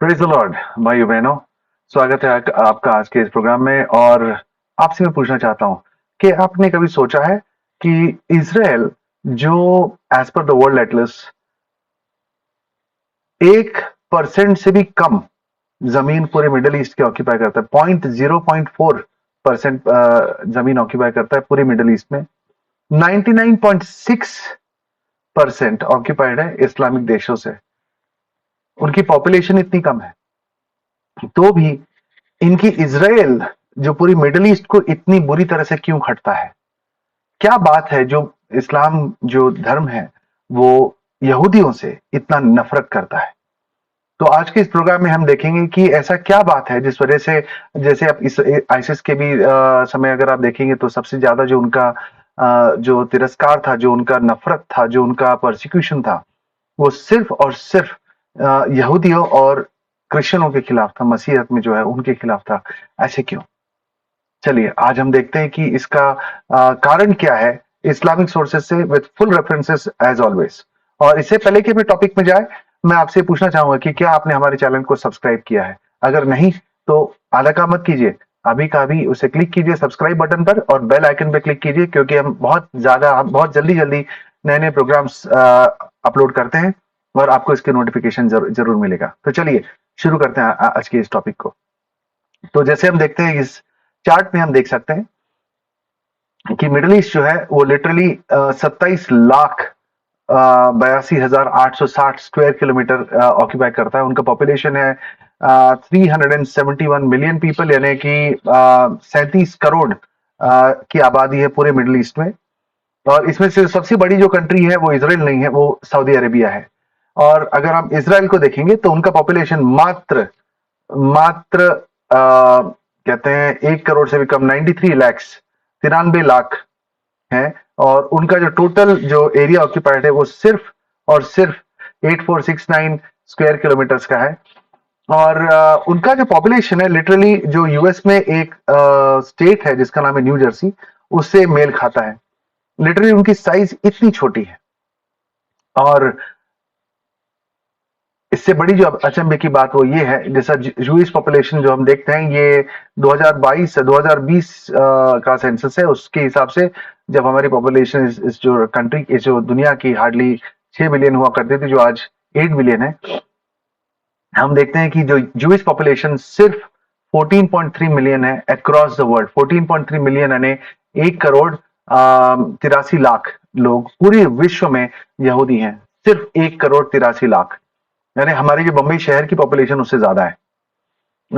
Praise the Lord भाइयों बहनों, स्वागत है आपका आज के इस प्रोग्राम में। और आपसे मैं पूछना चाहता हूं कि आपने कभी सोचा है कि इज़राइल जो as per the world Atlas 1% से भी कम जमीन पूरे मिडल ईस्ट के ऑक्यूपाई करता है, 0.4% जमीन ऑक्यूपाई करता है पूरे मिडल ईस्ट में। 99.6% ऑक्यूपाइड है इस्लामिक देशों से। उनकी पॉपुलेशन इतनी कम है तो भी इनकी इज़राइल जो पूरी मिडल ईस्ट को इतनी बुरी तरह से क्यों खटता है? क्या बात है जो इस्लाम जो धर्म है वो यहूदियों से इतना नफरत करता है? तो आज के इस प्रोग्राम में हम देखेंगे कि ऐसा क्या बात है जिस वजह से, जैसे आप इस आईसिस के भी समय अगर आप देखेंगे तो सबसे ज्यादा जो उनका जो तिरस्कार था, जो उनका नफरत था, जो उनका प्रोसिक्यूशन था, वो सिर्फ और सिर्फ यहूदियों और क्रिश्चियनों के खिलाफ था, मसीहत में जो है उनके खिलाफ था। ऐसे क्यों? चलिए आज हम देखते हैं कि इसका कारण क्या है इस्लामिक सोर्सेज से, with full references as always. और इससे पहले कि मैं टॉपिक में जाए, मैं आपसे पूछना चाहूंगा कि क्या आपने हमारे चैनल को सब्सक्राइब किया है? अगर नहीं तो आधा काम मत कीजिए, अभी का अभी उसे क्लिक कीजिए सब्सक्राइब बटन पर और बेल आइकन पे क्लिक कीजिए, क्योंकि हम बहुत जल्दी जल्दी नए नए प्रोग्राम्स अपलोड करते हैं और आपको इसके नोटिफिकेशन जरूर मिलेगा। तो चलिए शुरू करते हैं आज के इस टॉपिक को। तो जैसे हम देखते हैं इस चार्ट में, हम देख सकते हैं कि मिडिल ईस्ट जो है वो लिटरली 27,82,860 स्क्वायर किलोमीटर ऑक्यूपाई करता है। उनका पॉपुलेशन है 371 मिलियन पीपल, यानी कि 37 करोड़ की आबादी है पूरे मिडिल ईस्ट में। और इसमें से सबसे बड़ी जो कंट्री है वो इजराइल नहीं है, वो सऊदी अरेबिया है। और अगर हम इजराइल को देखेंगे तो उनका पॉपुलेशन मात्र मात्र कहते हैं 1 करोड़ से भी कम, 93 लाख है। और उनका जो टोटल जो एरिया ऑक्यूपाइड है वो सिर्फ और सिर्फ 8469 स्क्वायर किलोमीटर्स का है। और उनका जो पॉपुलेशन है लिटरली जो यूएस में एक स्टेट है जिसका नाम है न्यू जर्सी, उससे मेल खाता है। लिटरली उनकी साइज इतनी छोटी है। और इससे बड़ी जो अचंभे की बात वो ये है, जैसा जूइश पॉपुलेशन जो हम देखते हैं, ये 2022 से 2020 का सेंसस है, उसके हिसाब से जब हमारी पॉपुलेशन इस जो कंट्री, इस जो दुनिया की हार्डली 6 बिलियन हुआ करती थी, जो आज 8 बिलियन है, हम देखते हैं कि जो जूइश पॉपुलेशन सिर्फ 14.3 मिलियन है अक्रॉस द वर्ल्ड। 14.3 मिलियन यानी 1 करोड़ 83 लाख लोग पूरे विश्व में यहूदी हैं। सिर्फ 1 करोड़ 83 लाख, यानी हमारे जो बम्बई शहर की पॉपुलेशन उससे ज्यादा है।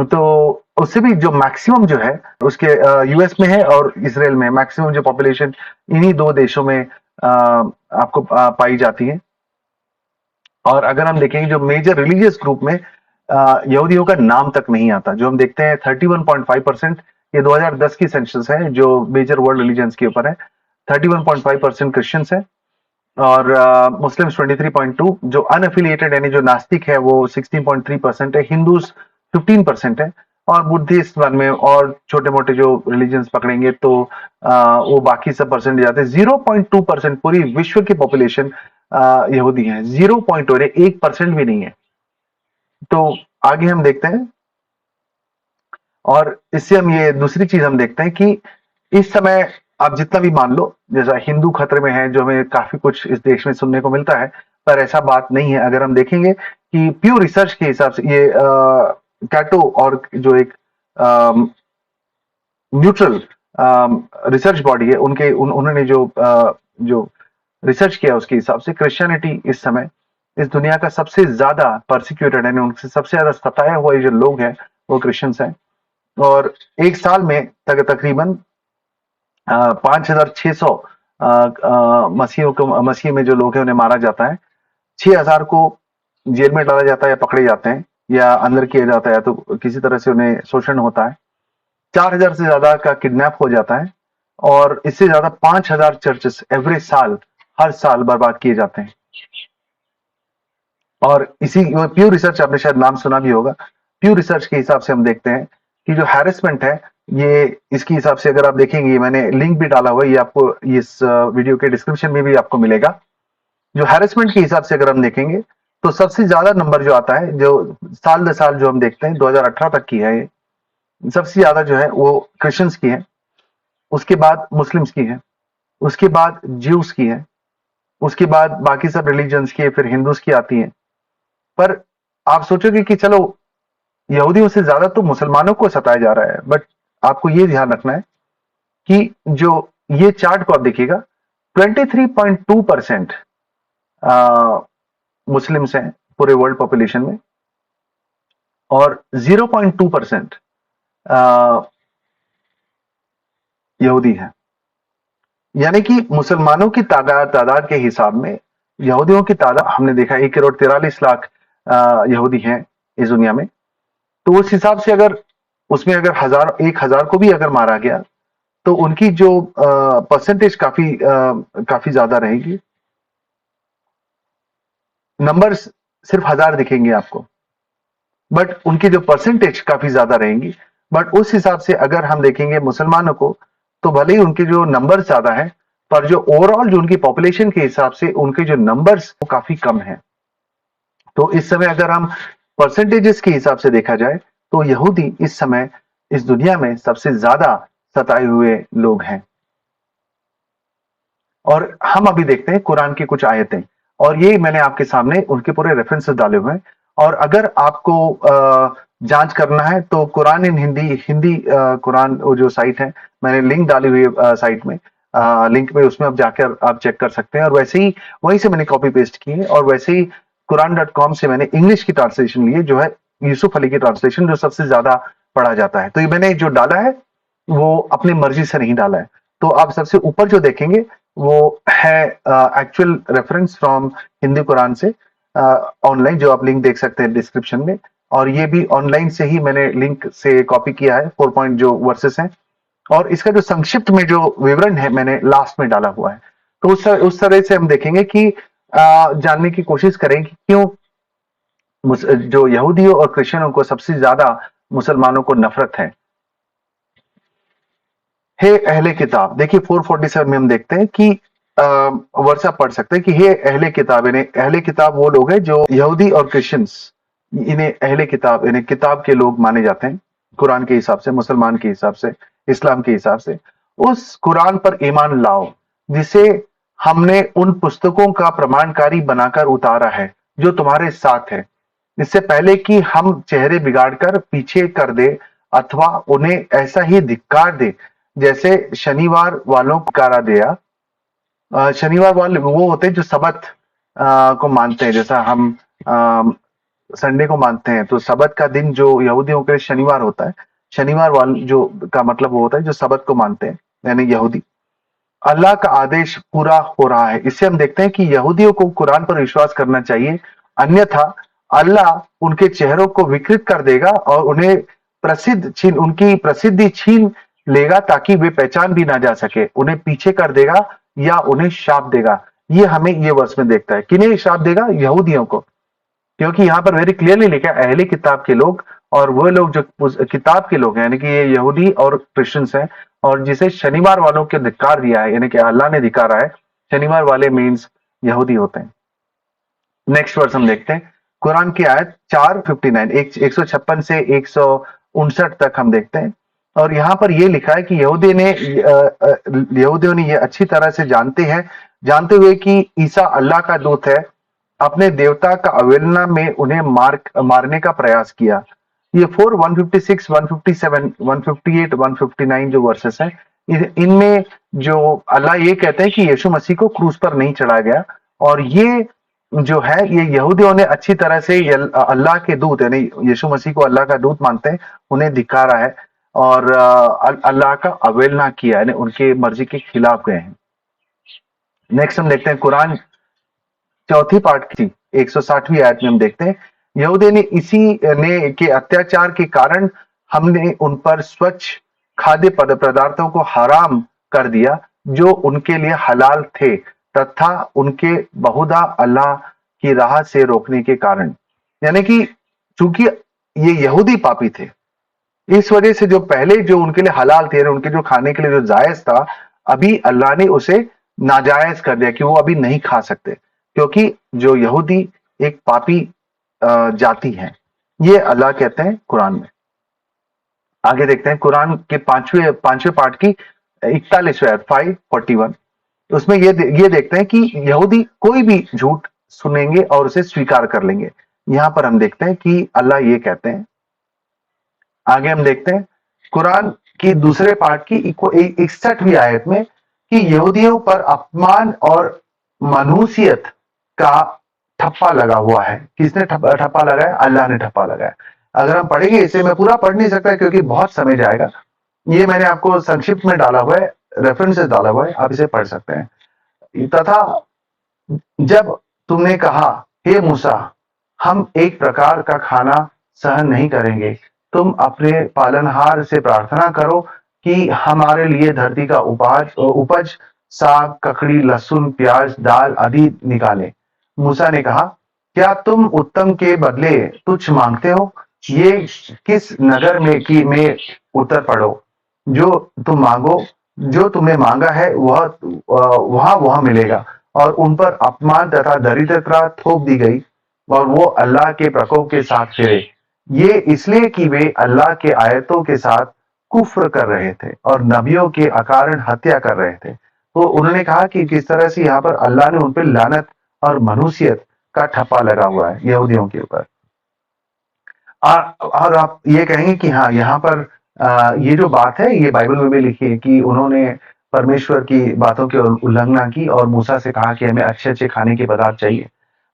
तो उससे भी जो मैक्सिमम जो है उसके यूएस में है और इसराइल में मैक्सिमम जो पॉपुलेशन इन्हीं दो देशों में आपको पाई जाती है। और अगर हम देखेंगे जो मेजर रिलीजियस ग्रुप में यहूदियों का नाम तक नहीं आता, जो हम देखते हैं 31.5%, ये 2010 की सेंसस है जो मेजर वर्ल्ड रिलीजन्स के ऊपर है। 31.5% क्रिश्चियंस है और मुस्लिम्स 23.2, जो अनएफिलिएटेड यानी जो नास्तिक है वो 16.3% है, हिंदूज 15% है, और बुद्धिस्ट वन में और छोटे मोटे जो रिलीजन्स पकड़ेंगे तो वो बाकी सब परसेंट जाते हैं। 0.2% पूरी विश्व की पॉपुलेशन यहूदी है। 0.2, 1% भी नहीं है। तो आगे हम देखते हैं, और इससे हम ये दूसरी चीज हम देखते हैं कि इस समय आप जितना भी मान लो, जैसा हिंदू खतरे में है, जो हमें काफी कुछ इस देश में सुनने को मिलता है, पर ऐसा बात नहीं है। अगर हम देखेंगे कि प्योर रिसर्च के हिसाब से, ये कैटो और जो एक न्यूट्रल रिसर्च बॉडी है, उन्होंने जो रिसर्च किया उसके हिसाब से क्रिश्चियनिटी इस समय इस दुनिया का सबसे ज्यादा परसिक्यूटेड है, उनसे सबसे ज्यादा सताए हुए जो लोग हैं वो क्रिश्चियंस हैं। और एक साल में तकरीबन 5,600 मसीह में जो लोग हैं उन्हें मारा जाता है। 6,000 को जेल में डाला जाता है या पकड़े जाते हैं या अंदर किया जाता है, तो किसी तरह से उन्हें शोषण होता है। 4,000 से ज्यादा का किडनैप हो जाता है। और इससे ज्यादा 5,000 चर्चेस एवरी साल, हर साल बर्बाद किए जाते हैं। और इसी प्यू रिसर्च, आपने शायद नाम सुना भी होगा, प्यू रिसर्च के हिसाब से हम देखते हैं कि जो हैरेसमेंट है, ये इसके हिसाब से अगर आप देखेंगे, मैंने लिंक भी डाला हुआ है, ये आपको इस वीडियो के डिस्क्रिप्शन में भी आपको मिलेगा। जो हैरेसमेंट के हिसाब से अगर हम देखेंगे तो सबसे ज्यादा नंबर जो आता है, जो साल दर साल जो हम देखते हैं 2018 तक की है, सबसे ज्यादा जो है वो क्रिश्चियंस की है, उसके बाद मुस्लिम्स की है, उसके बाद ज्यूस की है, उसके बाद बाकी सब रिलीजन्स की है, फिर हिंदूज की आती है। पर आप सोचोगे कि चलो यहूदियों से ज्यादा तो मुसलमानों को सताया जा रहा है, बट आपको ये ध्यान रखना है कि जो ये चार्ट को आप देखिएगा, 23.2% मुस्लिम्स हैं पूरे वर्ल्ड पॉपुलेशन में, और 0.2% यहूदी हैं। यानी कि मुसलमानों की तादाद के हिसाब में यहूदियों की तादाद हमने देखा 1,43,00,000 यहूदी हैं इस दुनिया में। तो उस हिसाब से अगर उसमें अगर 1,000 को भी अगर मारा गया तो उनकी जो परसेंटेज काफी ज्यादा रहेगी। नंबर्स सिर्फ 1,000 दिखेंगे आपको, बट उनकी जो परसेंटेज काफी ज्यादा रहेंगी। बट उस हिसाब से अगर हम देखेंगे मुसलमानों को, तो भले ही उनके जो नंबर ज्यादा है, पर जो ओवरऑल जो उनकी पॉपुलेशन के हिसाब से उनके जो नंबर्स वो काफी कम है। तो इस समय अगर हम परसेंटेजेस के हिसाब से देखा जाए तो यहूदी इस समय इस दुनिया में सबसे ज्यादा सताए हुए लोग हैं। और हम अभी देखते हैं कुरान की कुछ आयतें, और ये मैंने आपके सामने उनके पूरे रेफरेंसेस डाले हुए हैं। और अगर आपको जांच करना है तो कुरान इन हिंदी कुरान वो जो साइट है, मैंने लिंक डाली हुई है साइट में, लिंक में, उसमें आप जाकर आप चेक कर सकते हैं। और वैसे ही वहीं से मैंने कॉपी पेस्ट की है, और वैसे ही कुरान.com से मैंने इंग्लिश की ट्रांसलेशन ली है, जो है यूसुफ अली की ट्रांसलेशन, जो सबसे ज्यादा पढ़ा जाता है। तो ये मैंने जो डाला है वो अपनी मर्जी से नहीं डाला है। तो आप सबसे ऊपर जो देखेंगे वो है actual reference from Hindi Quran से, ऑनलाइन, जो आप लिंक देख सकते हैं डिस्क्रिप्शन में। और ये भी ऑनलाइन से ही मैंने लिंक से कॉपी किया है, 4 पॉइंट जो वर्सेस हैं। और इसका जो संक्षिप्त में जो विवरण है मैंने लास्ट में डाला हुआ है। तो उस तरह से हम देखेंगे कि जानने की कोशिश करें कि क्यों जो यहूदियों और क्रिश्चियनों को सबसे ज्यादा मुसलमानों को नफरत है। हे अहले किताब, देखिए 447 में हम देखते हैं कि वर्षा पढ़ सकते हैं कि हे अहले किताब, इन्हें अहले किताब वो लोग हैं जो यहूदी और क्रिश्चियंस, इन्हें अहले किताब, इन्हें किताब के लोग माने जाते हैं कुरान के हिसाब से, मुसलमान के हिसाब से, इस्लाम के हिसाब से। उस कुरान पर ईमान लाओ जिसे हमने उन पुस्तकों का प्रमाणकारी बनाकर उतारा है जो तुम्हारे साथ है, इससे पहले कि हम चेहरे बिगाड़कर पीछे कर दे अथवा उन्हें ऐसा ही धिक्कार दे जैसे शनिवार वालों को कारा दिया। शनिवार वाले वो होते हैं जो सबत को मानते हैं, जैसा हम संडे को मानते हैं। तो सबत का दिन जो यहूदियों के लिए शनिवार होता है, शनिवार वाल जो का मतलब वो होता है जो सबत को मानते हैं, यानी यहूदी। अल्लाह का आदेश पूरा हो रहा है। इससे हम देखते हैं कि यहूदियों को कुरान पर विश्वास करना चाहिए, अन्यथा अल्लाह उनके चेहरों को विकृत कर देगा और उन्हें उनकी प्रसिद्धि छीन लेगा, ताकि वे पहचान भी ना जा सके, उन्हें पीछे कर देगा या उन्हें शाप देगा। ये हमें ये वर्ष में देखता है। किन्हें शाप देगा? यहूदियों को, क्योंकि यहाँ पर वेरी क्लियरली लिखा है अहले किताब के लोग, और वो लोग जो किताब के लोग हैं, यानी कि ये यहूदी और क्रिश्चियंस हैं, और जिसे शनिवार वालों के धिक्कार दिया है, यानी कि अल्लाह ने धिकारा है। शनिवार वाले मीन्स यहूदी होते हैं। नेक्स्ट वर्स हम देखते हैं, कुरान की आयत 459, 156 से 159 तक हम देखते हैं। और यहाँ पर ये लिखा है कि यहूदियों ने ये अच्छी तरह से जानते हुए कि ईसा अल्लाह का दूत है, अपने देवता का अवहेलना में उन्हें मारने का प्रयास किया। ये 156, 157, 158, 159 जो वर्सेस हैं, इनमें जो अल्लाह ये कहते हैं कि यीशु मसीह को क्रूस पर नहीं चढ़ाया गया। और ये जो है, ये यहूदियों ने अच्छी तरह से अल्लाह के दूत, यानी यीशु मसीह को अल्लाह का दूत मानते हैं, उन्हें धिक्कारा है और अल्लाह का अवहेलना किया, यानी उनके मर्जी के खिलाफ गए हैं। नेक्स्ट हम देखते हैं कुरान चौथी पाठ की 160वीं आयत में हम देखते हैं, यहूदी ने के अत्याचार के कारण हमने उन पर स्वच्छ खाद्य पदार्थों को हराम कर दिया जो उनके लिए हलाल थे, तथा उनके बहुधा अल्लाह की राह से रोकने के कारण। यानी कि चूंकि ये यहूदी पापी थे, इस वजह से जो पहले जो उनके लिए हलाल थे, उनके जो खाने के लिए जो जायज था, अभी अल्लाह ने उसे नाजायज कर दिया कि वो अभी नहीं खा सकते, क्योंकि जो यहूदी एक पापी जाति है, ये अल्लाह कहते हैं कुरान में। आगे देखते हैं कुरान के पांचवें पार्ट की 41वें आयत 541। उसमें ये देखते हैं कि यहूदी कोई भी झूठ सुनेंगे और उसे स्वीकार कर लेंगे। यहां पर हम देखते हैं कि अल्लाह ये कहते हैं। आगे हम देखते हैं कुरान की दूसरे पार्ट की 61वीं आयत में कि यहूदियों पर अपमान और मनुसियत का ठप्पा लगा हुआ है। किसने ठप्पा लगाया? अल्लाह ने ठप्पा लगाया। अगर हम पढ़ेंगे इसे, मैं पूरा पढ़ नहीं सकता क्योंकि बहुत समय जाएगा। ये मैंने आपको संक्षिप्त में डाला हुआ है, रेफरेंसेस डाला हुआ है, आप इसे पढ़ सकते हैं। तथा जब तुमने कहा, हे मूसा, हम एक प्रकार का खाना सहन नहीं करेंगे, तुम अपने पालनहार से प्रार्थना करो कि हमारे लिए धरती का उपज साग, ककड़ी, लहसुन, प्याज, दाल आदि निकाले। मूसा ने कहा, क्या तुम उत्तम के बदले तुच्छ मांगते हो? ये किस नगर में उतर पड़ो। जो तुम मांगो, जो तुमने मांगा है वह मिलेगा। और उन पर अपमान तथा दरिद्रता थोप दी गई और वो अल्लाह के प्रकोप के साथ फिरे। ये इसलिए कि वे अल्लाह के आयतों के साथ कुफ्र कर रहे थे और नबियों के अकारण हत्या कर रहे थे। तो उन्होंने कहा कि किस तरह से यहाँ पर अल्लाह ने उन पर लानत और मनुसियत का ठप्पा लगा हुआ है यहूदियों के ऊपर। और आप ये कहेंगे कि हाँ, यहाँ पर ये जो बात है ये बाइबल में भी लिखी है कि उन्होंने परमेश्वर की बातों की उल्लंघना की और मूसा से कहा कि हमें अच्छे अच्छे खाने के पदार्थ चाहिए।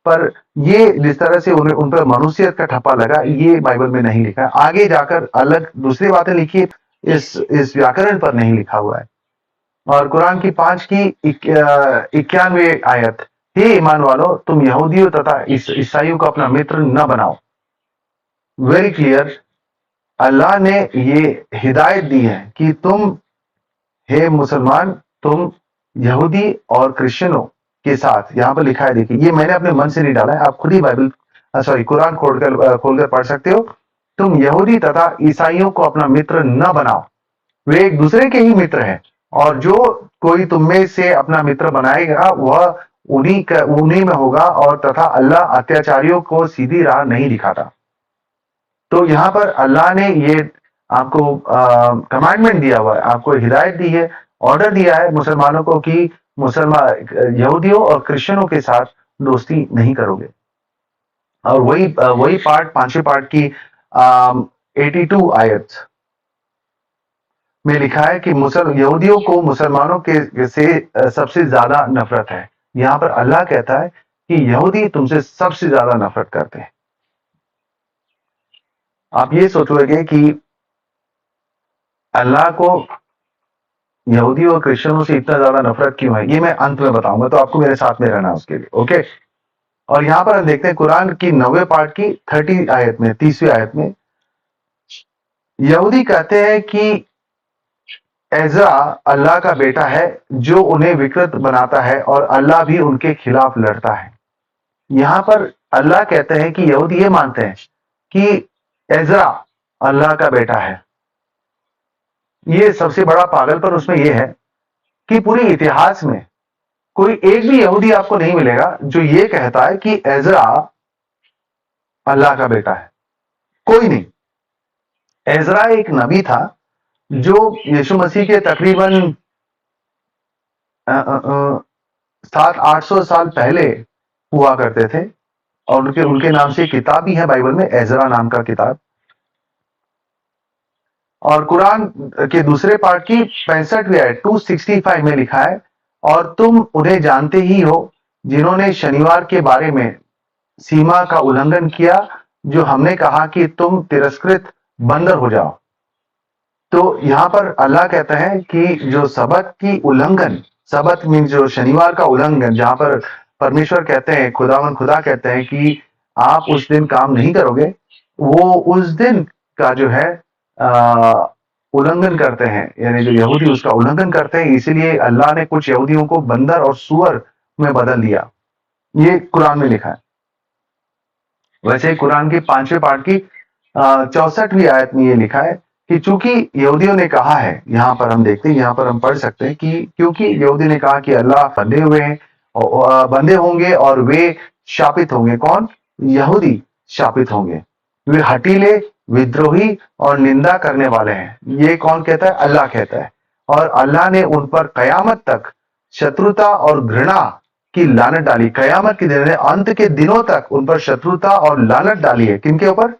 पर ये जिस तरह से उन्हें उन पर मनुसियत का ठप्पा लगा, ये बाइबल में नहीं लिखा है। आगे जाकर अलग दूसरी बातें लिखी, इस व्याकरण पर नहीं लिखा हुआ है। और कुरान की 5 की 91 आयत, हे ईमान वालों, तुम यहूदियों तथा ईसाइयों को अपना मित्र न बनाओ। वेरी क्लियर, अल्लाह ने ये हिदायत दी है कि तुम, हे मुसलमान, तुम यहूदी और क्रिश्चियनों के साथ, यहां पर लिखा है, देखिए, ये मैंने अपने मन से नहीं डाला है, आप खुद ही कुरान खोलकर पढ़ सकते हो। तुम यहूदी तथा ईसाइयों को अपना मित्र न बनाओ, वे एक दूसरे के ही मित्र हैं, और जो कोई तुम में से अपना मित्र बनाएगा वह उन्हीं में होगा, और तथा अल्लाह अत्याचारियों को सीधी राह नहीं दिखाता। तो यहाँ पर अल्लाह ने ये आपको कमांडमेंट दिया हुआ है, आपको हिदायत दी है, ऑर्डर दिया है मुसलमानों को कि यहूदियों और क्रिश्चियनों के साथ दोस्ती नहीं करोगे। और वही पार्ट, 5वें पार्ट की 82 आयत में लिखा है कि यहूदियों को मुसलमानों के से सबसे ज्यादा नफरत है। यहाँ पर अल्लाह कहता है कि यहूदी तुमसे सबसे ज्यादा नफरत करते हैं। आप ये सोचोगे कि अल्लाह को यहूदी और क्रिश्चियनों से इतना ज्यादा नफरत क्यों है, ये मैं अंत में बताऊंगा, तो आपको मेरे साथ में रहना उसके लिए, ओके। और यहां पर हम देखते हैं कुरान की 9वें पार्ट की 30 आयत में, 30वीं आयत में, यहूदी कहते हैं कि एजरा अल्लाह का बेटा है जो उन्हें विकृत बनाता है और अल्लाह भी उनके खिलाफ लड़ता है। यहां पर अल्लाह कहते हैं कि यहूदी ये मानते हैं कि एजरा अल्लाह का बेटा है। ये सबसे बड़ा पागलपन उसमें यह है कि पूरे इतिहास में कोई एक भी यहूदी आपको नहीं मिलेगा जो ये कहता है कि एजरा अल्लाह का बेटा है। कोई नहीं। एजरा एक नबी था जो यीशु मसीह के तकरीबन 700-800 साल पहले हुआ करते थे, और उनके नाम से किताब भी है बाइबल में, एजरा नाम का किताब। और कुरान के दूसरे पार्ट की 65वीं आयत 265 में लिखा है, और तुम उन्हें जानते ही हो जिन्होंने शनिवार के बारे में सीमा का उल्लंघन किया, जो हमने कहा कि तुम तिरस्कृत बंदर हो जाओ। तो यहां पर अल्लाह कहता है कि जो सबत की उल्लंघन, सबत मीन जो शनिवार का उल्लंघन, जहां पर परमेश्वर कहते हैं, खुदा कहते हैं कि आप उस दिन काम नहीं करोगे, वो उस दिन का जो है उल्लंघन करते हैं, यानी जो यहूदी उसका उल्लंघन करते हैं, इसीलिए अल्लाह ने कुछ यहूदियों को बंदर और सुअर में बदल दिया। ये कुरान में लिखा है। वैसे कुरान के 5वें पार्ट की 64वीं आयत में ये लिखा है कि चूंकि यहूदियों ने कहा है, यहाँ पर हम देखते हैं, यहाँ पर हम पढ़ सकते हैं कि क्योंकि यहूदी ने कहा कि अल्लाह बंधे हुए हैं, बंधे होंगे और वे शापित होंगे। कौन? यहूदी शापित होंगे। वे हठीले, विद्रोही और निंदा करने वाले हैं। ये कौन कहता है? अल्लाह कहता है। और अल्लाह ने उन पर कयामत तक शत्रुता और घृणा की लानत डाली। कयामत के दिन, अंत के दिनों तक उन पर शत्रुता और लानत डाली है। किनके ऊपर?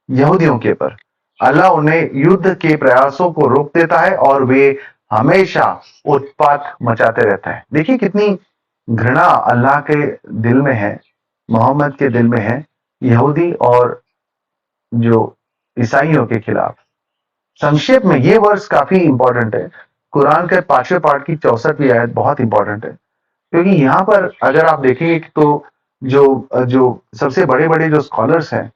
यहूदियों के ऊपर। अल्लाह उन्हें युद्ध के प्रयासों को रोक देता है और वे हमेशा उत्पात मचाते रहते हैं। देखिए कितनी घृणा अल्लाह के दिल में है, मोहम्मद के दिल में है, यहूदी और जो ईसाइयों के खिलाफ। संक्षेप में ये वर्ष काफी इंपॉर्टेंट है। कुरान के 5वें पार्ट की 64वीं आयत बहुत इंपॉर्टेंट है, क्योंकि यहां पर अगर आप देखेंगे तो जो जो सबसे बड़े बड़े जो स्कॉलर्स हैं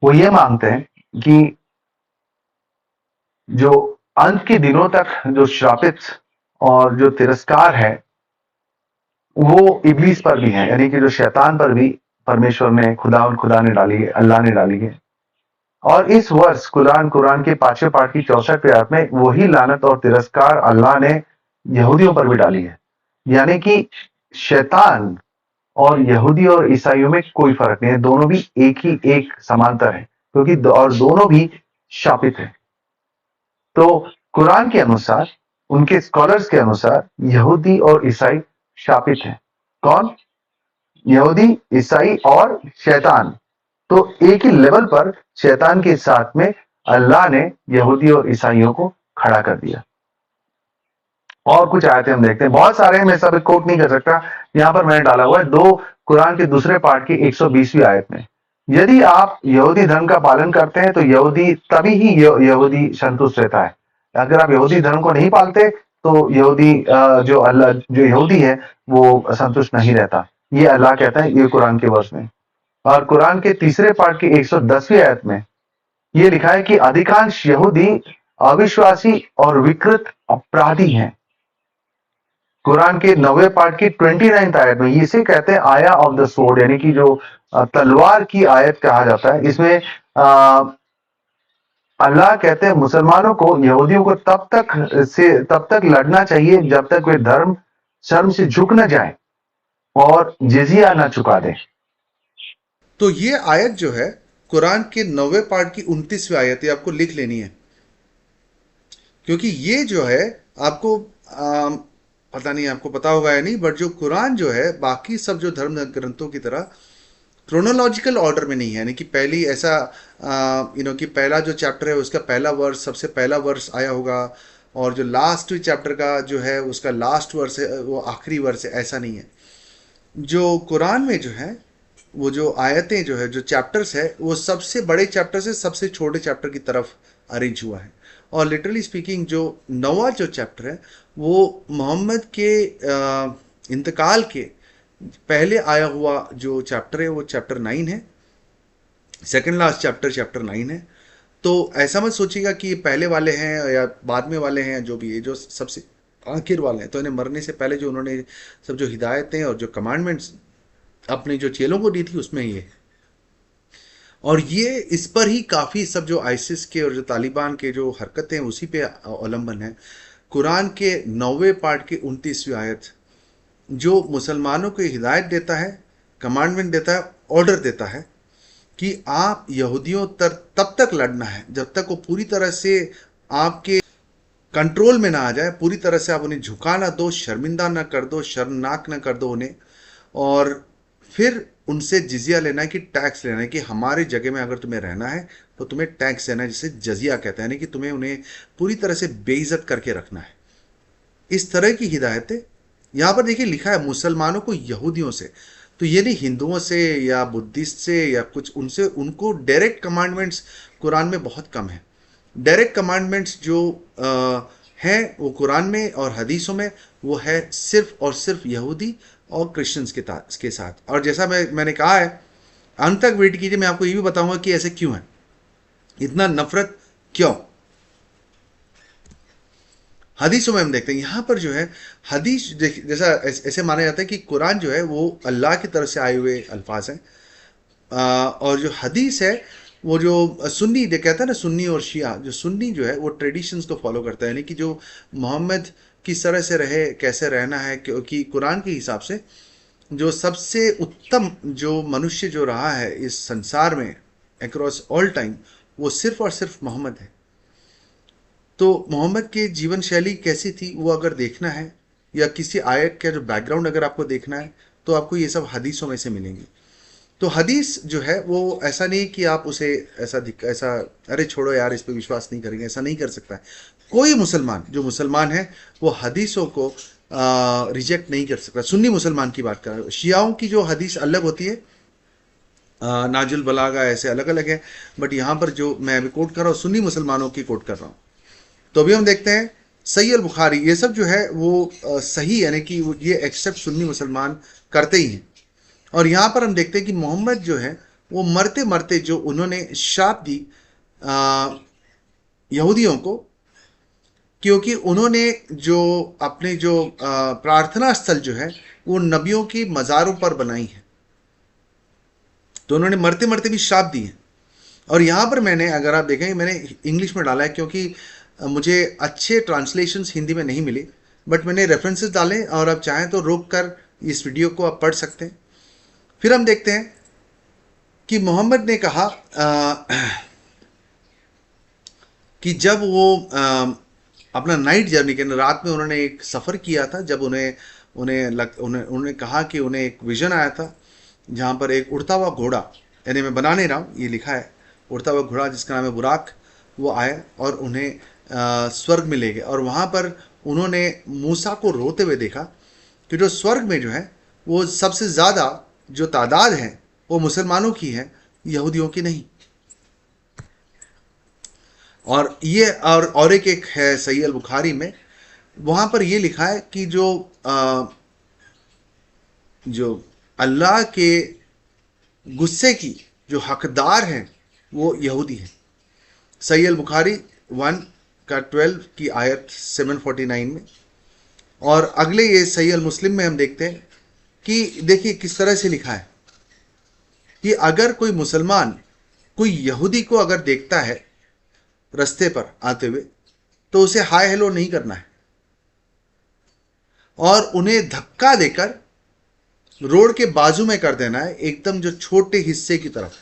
वो ये मानते हैं कि जो अंत के दिनों तक जो श्रापित और जो तिरस्कार है वो इब्लीस पर भी है, यानी कि जो शैतान पर भी परमेश्वर ने, खुदा ने डाली है, अल्लाह ने डाली है। और इस वर्ष कुरान के 5वें पाठ की 64वीं आयत में वही लानत और तिरस्कार अल्लाह ने यहूदियों पर भी डाली है। यानी कि शैतान और यहूदी और ईसाइयों में कोई फर्क नहीं है, दोनों भी एक समांतर है, क्योंकि और दोनों भी शापित है। तो कुरान के अनुसार, उनके स्कॉलर्स के अनुसार यहूदी और ईसाई शापित है। कौन? यहूदी, ईसाई और शैतान। तो एक ही लेवल पर शैतान के साथ में अल्लाह ने यहूदी और ईसाइयों को खड़ा कर दिया। और कुछ आयतें हम देखते हैं, बहुत सारे हैं, मैं सब कोट नहीं कर सकता। यहां पर मैंने डाला हुआ है दो कुरान के दूसरे पार्ट की 120वीं आयत में, यदि आप यहूदी धर्म का पालन करते हैं तो यहूदी तभी ही यहूदी संतुष्ट रहता है। अगर आप यहूदी धर्म को नहीं पालते तो यहूदी जो यहूदी है वो संतुष्ट नहीं रहता। ये अल्लाह कहता है ये कुरान के वर्ष में। और कुरान के तीसरे पार्ट की 110वीं आयत में ये लिखा है कि अधिकांश यहूदी अविश्वासी और विकृत अपराधी हैं। कुरान के 9वें पार्ट की 29th आयत में इसे कहते हैं आया ऑफ द सोर्ड, यानी कि जो तलवार की आयत कहा जाता है। इसमें अल्लाह कहते हैं मुसलमानों को, यहूदियों को तब तक लड़ना चाहिए जब तक वे धर्म शर्म से झुक न जाए और जिजिया न चुका दे। तो ये आयत जो है कुरान के 9वें पार्ट की 29वीं आयत, ये आपको लिख लेनी है, क्योंकि ये जो है आपको पता नहीं आपको पता होगा या नहीं, बट जो कुरान जो है बाकी सब जो धर्म ग्रंथों की तरह क्रोनोलॉजिकल ऑर्डर में नहीं है। यानी कि पहली ऐसा कि पहला जो चैप्टर है उसका पहला वर्स, सबसे पहला वर्स आया होगा, और जो लास्ट चैप्टर का जो है उसका लास्ट वर्स है वो आखिरी वर्स है, ऐसा नहीं है। जो कुरान में जो है वो जो आयतें जो है, जो चैप्टर्स है, वो सबसे बड़े चैप्टर से सबसे छोटे चैप्टर की तरफ अरेंज हुआ है। और लिटरली स्पीकिंग जो 9वां जो चैप्टर है वो मोहम्मद के इंतकाल के पहले आया हुआ जो चैप्टर है वो चैप्टर 9 है, सेकंड लास्ट चैप्टर चैप्टर 9 है। तो ऐसा मत सोचिएगा कि ये पहले वाले हैं या बाद में वाले हैं, जो भी ये जो सबसे आखिर वाले हैं। तो इन्हें मरने से पहले जो उन्होंने सब जो हिदायतें और जो कमांडमेंट्स अपने जो चेलों को दी थी उसमें ये, और ये इस पर ही काफ़ी सब जो आइसिस के और जो तालिबान के जो हरकतें हैं उसी पे अवलंबन है। कुरान के 9वें पार्ट की 29वीं आयत जो मुसलमानों को हिदायत देता है, कमांडमेंट देता है, ऑर्डर देता है कि आप यहूदियों तब तक लड़ना है जब तक वो पूरी तरह से आपके कंट्रोल में ना आ जाए, पूरी तरह से आप उन्हें झुका ना दो, शर्मिंदा ना कर दो, शर्मनाक ना कर दो उन्हें। और फिर उनसे जिजिया लेना है, कि टैक्स लेना है, कि हमारी जगह में अगर तुम्हें रहना है तो तुम्हें टैक्स देना है, जिसे जजिया कहते हैं, यानी कि तुम्हें उन्हें पूरी तरह से बेइज्जत करके रखना है। इस तरह की हिदायतें यहाँ पर देखिए लिखा है मुसलमानों को यहूदियों से, तो ये नहीं हिंदुओं से या बुद्धिस्ट से या कुछ उनसे। उनको डायरेक्ट कमांडमेंट्स कुरान में बहुत कम है। डायरेक्ट कमांडमेंट्स जो हैं वो कुरान में और हदीसों में वो है सिर्फ और सिर्फ यहूदी और क्रिश्चियंस के साथ। और जैसा मैंने कहा है, अंत तक वेट कीजिए, मैं आपको ये भी बताऊंगा कि ऐसे क्यों है, इतना नफरत क्यों। हदीसों में हम देखते हैं यहाँ पर जो है हदीस जैसा ऐसे माना जाता है कि कुरान जो है वो अल्लाह की तरफ से आए हुए अल्फाज हैं, और जो हदीस है वो जो सुन्नी जो कहता है ना, सुन्नी और शिया, जो सुन्नी जो है वो ट्रेडिशंस को फॉलो करता है, यानी कि जो मोहम्मद किस तरह से रहे, कैसे रहना है, क्योंकि कुरान के हिसाब से जो सबसे उत्तम जो मनुष्य जो रहा है इस संसार में अक्रॉस ऑल टाइम, वो सिर्फ और सिर्फ मोहम्मद है। तो मोहम्मद की जीवन शैली कैसी थी वो अगर देखना है, या किसी आयत का जो बैकग्राउंड अगर आपको देखना है, तो आपको ये सब हदीसों में से मिलेंगी। तो हदीस जो है वो ऐसा नहीं कि आप उसे ऐसा अरे छोड़ो यार इस पे विश्वास नहीं करेंगे, ऐसा नहीं कर सकता है। कोई मुसलमान जो मुसलमान है वो हदीसों को रिजेक्ट नहीं कर सकता। सुन्नी मुसलमान की बात कर रहा हूँ, शियाओं की जो हदीस अलग होती है, नाजुल बलागा ऐसे अलग अलग है, बट यहाँ पर जो मैं अभी कोट कर रहा हूँ सुन्नी मुसलमानों की कोट कर रहा हूँ। तो अभी हम देखते हैं सही अल बुखारी, ये सब जो है वो सही, यानी कि ये एक्सेप्ट सुन्नी मुसलमान करते ही हैं। और यहाँ पर हम देखते हैं कि मोहम्मद जो है वो मरते मरते जो उन्होंने शाप दी यहूदियों को, क्योंकि उन्होंने जो अपने जो प्रार्थना स्थल जो है वो नबियों की मज़ारों पर बनाई है, तो उन्होंने मरते मरते भी श्राप दी है। और यहाँ पर मैंने, अगर आप देखेंगे, मैंने इंग्लिश में डाला है क्योंकि मुझे अच्छे ट्रांसलेशंस हिंदी में नहीं मिली, बट मैंने रेफरेंसेस डाले और आप चाहें तो रोक कर इस वीडियो को आप पढ़ सकते हैं। फिर हम देखते हैं कि मोहम्मद ने कहा कि जब वो अपना नाइट जर्नी के रात में उन्होंने एक सफ़र किया था, जब उन्होंने कहा कि उन्हें एक विजन आया था जहाँ पर एक उड़ता हुआ घोड़ा, यानी मैं बना नहीं रहा हूँ, ये लिखा है, उड़ता हुआ घोड़ा जिसका नाम है बुराक, वो आया और उन्हें स्वर्ग में ले गए। और वहाँ पर उन्होंने मूसा को रोते हुए देखा कि जो स्वर्ग में जो है वो सबसे ज़्यादा जो तादाद है वो मुसलमानों की है, यहूदियों की नहीं। और ये और एक है सही अल बुखारी में, वहाँ पर ये लिखा है कि जो अल्लाह के गुस्से की जो हकदार हैं वो यहूदी हैं। सही अल बुखारी 1:12 की आयत 749 में। और अगले ये सही अल मुस्लिम में हम देखते हैं कि देखिए किस तरह से लिखा है कि अगर कोई मुसलमान कोई यहूदी को अगर देखता है रास्ते पर आते हुए, तो उसे हाय हेलो नहीं करना है और उन्हें धक्का देकर रोड के बाजू में कर देना है, एकदम जो छोटे हिस्से की तरफ,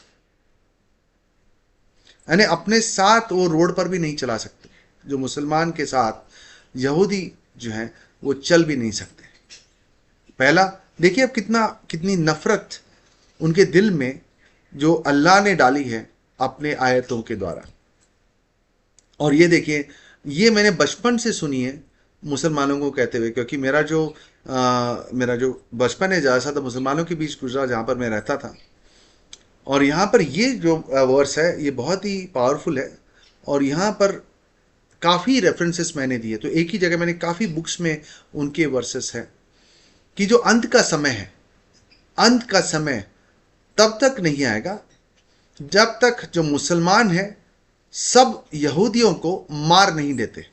यानी अपने साथ वो रोड पर भी नहीं चला सकते। जो मुसलमान के साथ यहूदी जो हैं वो चल भी नहीं सकते। पहला देखिए अब कितनी नफरत उनके दिल में जो अल्लाह ने डाली है अपने आयतों के द्वारा। और ये देखिए, ये मैंने बचपन से सुनी है मुसलमानों को कहते हुए, क्योंकि मेरा जो बचपन है ज़्यादा मुसलमानों के बीच गुजरा जहाँ पर मैं रहता था। और यहाँ पर ये जो वर्स है ये बहुत ही पावरफुल है, और यहाँ पर काफ़ी रेफरेंसेस मैंने दिए, तो एक ही जगह मैंने काफ़ी बुक्स में उनके वर्सेस हैं कि जो अंत का समय है, अंत का समय तब तक नहीं आएगा जब तक जो मुसलमान है सब यहूदियों को मार नहीं देते।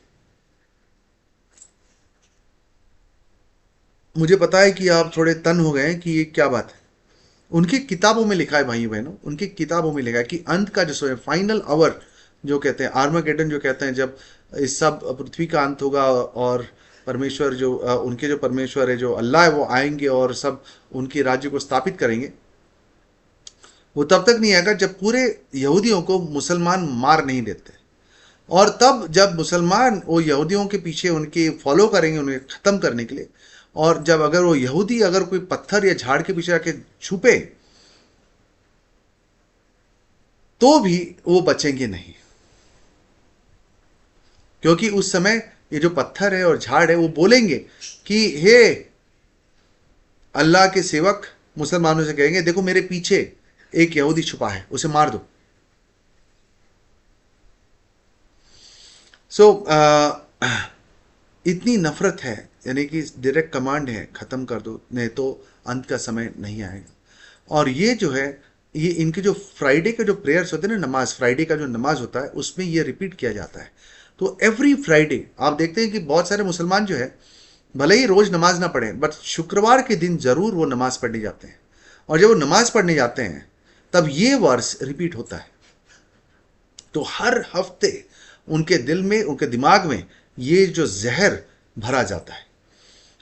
मुझे पता है कि आप थोड़े तन हो गए हैं कि ये क्या बात है। उनकी किताबों में लिखा है भाइयों बहनों, उनकी किताबों में लिखा है कि अंत का जो समय, फाइनल आवर जो कहते हैं, आर्मागेडन जो कहते हैं, जब इस सब पृथ्वी का अंत होगा और परमेश्वर जो उनके जो परमेश्वर है जो अल्लाह है वो आएंगे और सब उनके राज्य को स्थापित करेंगे, वो तब तक नहीं आएगा जब पूरे यहूदियों को मुसलमान मार नहीं देते। और तब जब मुसलमान वो यहूदियों के पीछे उनके फॉलो करेंगे उन्हें ख़त्म करने के लिए, और जब अगर वो यहूदी अगर कोई पत्थर या झाड़ के पीछे आके छुपे तो भी वो बचेंगे नहीं, क्योंकि उस समय ये जो पत्थर है और झाड़ है वो बोलेंगे कि हे अल्लाह के सेवक, मुसलमानों से कहेंगे देखो मेरे पीछे एक यहूदी छुपा है, उसे मार दो। इतनी नफरत है, यानी कि डायरेक्ट कमांड है ख़त्म कर दो, नहीं तो अंत का समय नहीं आएगा। और ये जो है ये इनके जो फ्राइडे के जो प्रेयर्स होते हैं ना, नमाज, फ्राइडे का जो नमाज होता है उसमें ये रिपीट किया जाता है। तो एवरी फ्राइडे आप देखते हैं कि बहुत सारे मुसलमान जो है भले ही रोज़ नमाज ना पढ़ें, बट शुक्रवार के दिन ज़रूर वो नमाज पढ़ने जाते हैं। और जब वो नमाज पढ़ने जाते हैं तब ये वर्स रिपीट होता है। तो हर हफ्ते उनके दिल में, उनके दिमाग में ये जो जहर भरा जाता है।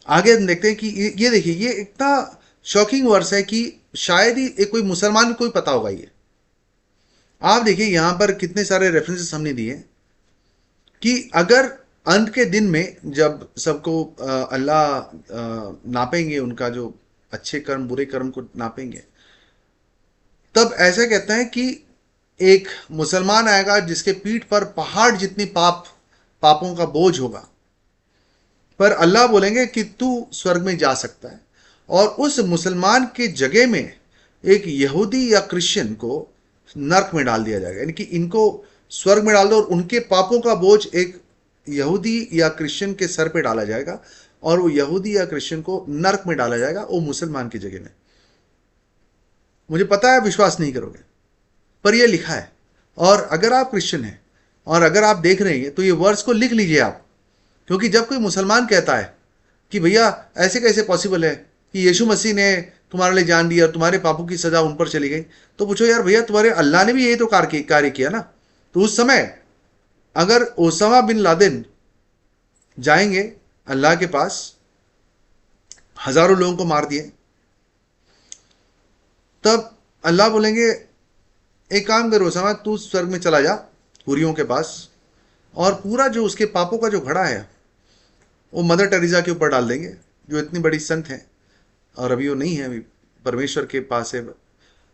आगे हम देखते हैं कि ये देखिए, ये इतना शॉकिंग वर्स है कि शायद ही एक कोई मुसलमान को ही पता होगा ये। आप देखिए यहां पर कितने सारे रेफरेंसेस हमने दिए कि अगर अंत के दिन में जब सबको अल्लाह नापेंगे, उनका जो अच्छे कर्म बुरे कर्म को नापेंगे, तब ऐसा कहता है कि एक मुसलमान आएगा जिसके पीठ पर पहाड़ जितनी पापों का बोझ होगा, पर अल्लाह बोलेंगे कि तू स्वर्ग में जा सकता है, और उस मुसलमान के जगह में एक यहूदी या क्रिश्चियन को नर्क में डाल दिया जाएगा। यानी कि इनको स्वर्ग में डाल दो और उनके पापों का बोझ एक यहूदी या क्रिश्चियन के सर पे डाला जाएगा, और वो यहूदी या क्रिश्चियन को नर्क में डाला जाएगा वो मुसलमान की जगह में। मुझे पता है विश्वास नहीं करोगे, पर यह लिखा है। और अगर आप क्रिश्चियन हैं और अगर आप देख रहे हैं तो ये वर्ड्स को लिख लीजिए आप, क्योंकि जब कोई मुसलमान कहता है कि भैया ऐसे कैसे पॉसिबल है कि यीशु मसीह ने तुम्हारे लिए जान दिया और तुम्हारे पापों की सजा उन पर चली गई, तो पूछो यार भैया तुम्हारे अल्लाह ने भी यही तो कार्य किया ना। तो उस समय अगर ओसामा बिन लादेन जाएंगे अल्लाह के पास, हजारों लोगों को मार दिए, तब अल्लाह बोलेंगे एक काम करो ओसामा, तू स्वर्ग में चला जा हुरियों के पास, और पूरा जो उसके पापों का जो घड़ा है वो मदर टेरेसा के ऊपर डाल देंगे, जो इतनी बड़ी संत है और अभी वो नहीं है, अभी परमेश्वर के पास है,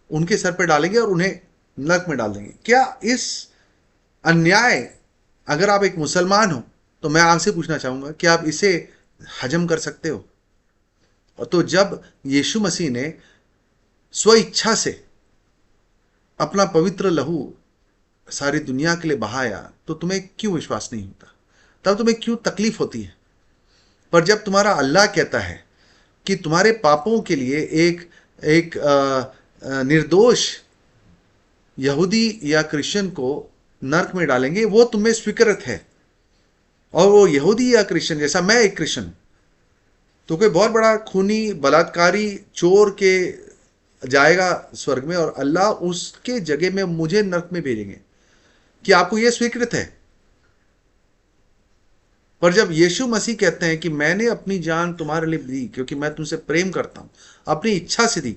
उनके सर पर डालेंगे और उन्हें नरक में डाल देंगे। क्या इस अन्याय, अगर आप एक मुसलमान हो तो मैं आपसे पूछना चाहूंगा कि आप इसे हजम कर सकते हो? और तो जब यीशु मसीह ने स्व इच्छा से अपना पवित्र लहू सारी दुनिया के लिए बहाया, तो तुम्हें क्यों विश्वास नहीं होता? तब तुम्हें क्यों तकलीफ होती है? पर जब तुम्हारा अल्लाह कहता है कि तुम्हारे पापों के लिए एक एक निर्दोष यहूदी या क्रिश्चियन को नरक में डालेंगे, वो तुम्हें स्वीकृत है, और वो यहूदी या क्रिश्चियन, जैसा मैं एक क्रिश्चियन, तो कोई बहुत बड़ा खूनी बलात्कारी चोर के जाएगा स्वर्ग में और अल्लाह उसके जगह में मुझे नरक में भेजेंगे, कि आपको यह स्वीकृत है? पर जब यीशु मसीह कहते हैं कि मैंने अपनी जान तुम्हारे लिए दी क्योंकि मैं तुमसे प्रेम करता हूं, अपनी इच्छा से दी,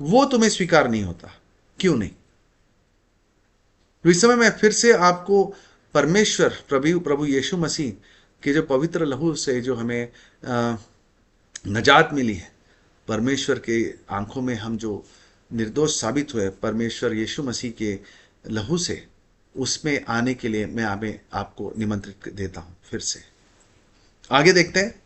वो तुम्हें स्वीकार नहीं होता, क्यों नहीं? तो इस समय मैं फिर से आपको परमेश्वर प्रभु यीशु मसीह के जो पवित्र लहू से जो हमें नजात मिली है, परमेश्वर के आंखों में हम जो निर्दोष साबित हुए परमेश्वर यीशु मसीह के लहू से, उसमें आने के लिए मैं आपको निमंत्रित देता हूं। फिर से आगे देखते हैं।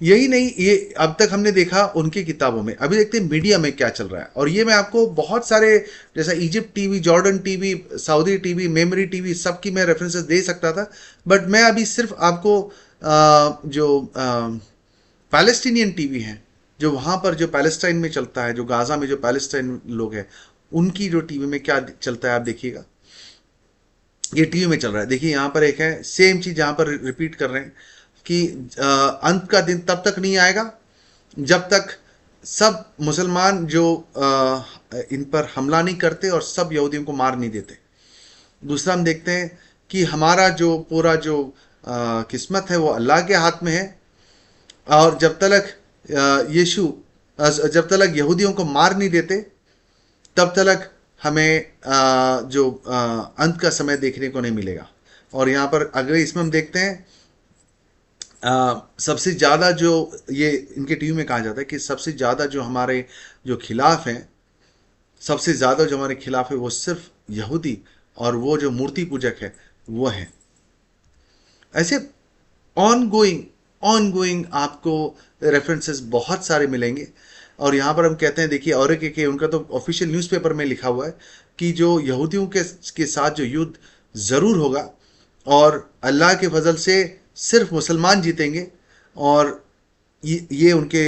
यही नहीं, ये अब तक हमने देखा उनकी किताबों में, अभी देखते हैं मीडिया में क्या चल रहा है। और ये मैं आपको बहुत सारे, जैसा Egypt TV, Jordan TV, Saudi TV, memory TV, सबकी मैं रेफरेंसेस दे सकता था, बट मैं अभी सिर्फ आपको जो पैलेस्टीनियन टीवी है, जो वहां पर जो पैलेस्टाइन में चलता है, जो गाजा में जो पैलेस्टाइन लोग हैं, उनकी जो टीवी में क्या चलता है आप देखिएगा। ये टीवी में चल रहा है, देखिए यहां पर एक है सेम चीज, यहां पर रिपीट कर रहे हैं कि अंत का दिन तब तक नहीं आएगा जब तक सब मुसलमान जो इन पर हमला नहीं करते और सब यहूदियों को मार नहीं देते। दूसरा हम देखते हैं कि हमारा जो पूरा जो किस्मत है वो अल्लाह के हाथ में है, और जब तक जब तक यहूदियों को मार नहीं देते तब तक हमें जो अंत का समय देखने को नहीं मिलेगा। और यहाँ पर अगले इसमें हम देखते हैं सबसे ज़्यादा जो ये इनके टीवी में कहा जाता है कि सबसे ज़्यादा जो हमारे जो खिलाफ हैं, सबसे ज़्यादा जो हमारे खिलाफ है वो सिर्फ यहूदी और वो जो मूर्ति पूजक है वो है। ऐसे ऑनगोइंग आपको रेफरेंसेस बहुत सारे मिलेंगे। और यहाँ पर हम कहते हैं, देखिए, और एक उनका तो ऑफिशियल न्यूज़पेपर में लिखा हुआ है कि जो यहूदियों के साथ जो युद्ध ज़रूर होगा और अल्लाह के फजल से सिर्फ मुसलमान जीतेंगे। और ये उनके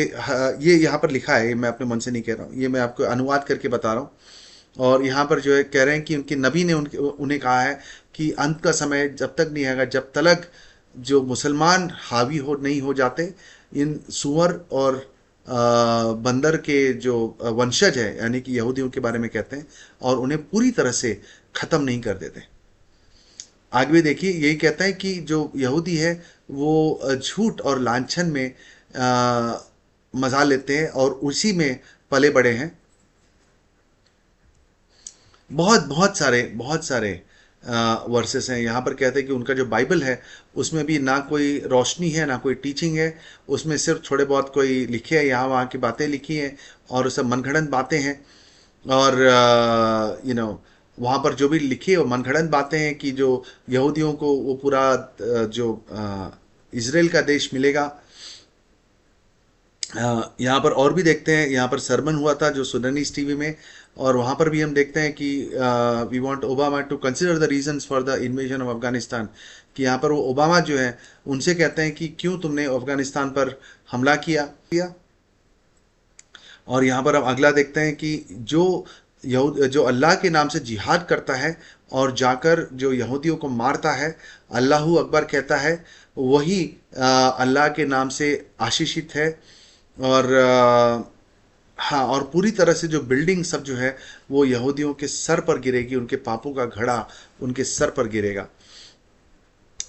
ये यहाँ पर लिखा है, मैं अपने मन से नहीं कह रहा हूँ, ये मैं आपको अनुवाद करके बता रहा हूँ। और यहाँ पर जो है कह रहे हैं कि उनके नबी ने उन्हें कहा है कि अंत का समय जब तक नहीं आएगा जब तक जो मुसलमान हावी नहीं हो जाते इन सुअर और बंदर के जो वंशज है, यानी कि यहूदियों के बारे में कहते हैं, और उन्हें पूरी तरह से ख़त्म नहीं कर देते। आगे भी देखिए, यही कहता है कि जो यहूदी है वो झूठ और लांछन में मजा लेते हैं और उसी में पले बड़े हैं। बहुत सारे वर्सेस हैं। यहाँ पर कहते हैं कि उनका जो बाइबल है उसमें भी ना कोई रोशनी है ना कोई टीचिंग है, उसमें सिर्फ थोड़े बहुत कोई लिखे हैं, यहाँ वहाँ की बातें लिखी हैं और सब मनगढ़ंत बातें हैं। और वहाँ पर जो भी लिखी है वो मनगढ़ंत बातें हैं कि जो यहूदियों को वो पूरा जो इज़राइल का देश मिलेगा। यहाँ पर और भी देखते हैं, यहाँ पर सरमन हुआ था जो सुडानीज टीवी में, और वहाँ पर भी हम देखते हैं कि we want Obama to consider the reasons for the invasion of Afghanistan. कि यहाँ पर वो ओबामा जो है उनसे कहते हैं कि क्यों तुमने अफगानिस्तान पर हमला किया। और यहाँ पर हम अगला देखते हैं कि जो अल्लाह के नाम से जिहाद करता है और जाकर जो यहूदियों को मारता है, अल्लाहू अकबर कहता है, वही अल्लाह के नाम से आशीषित है। और हाँ, और पूरी तरह से जो बिल्डिंग सब जो है वो यहूदियों के सर पर गिरेगी, उनके पापों का घड़ा उनके सर पर गिरेगा।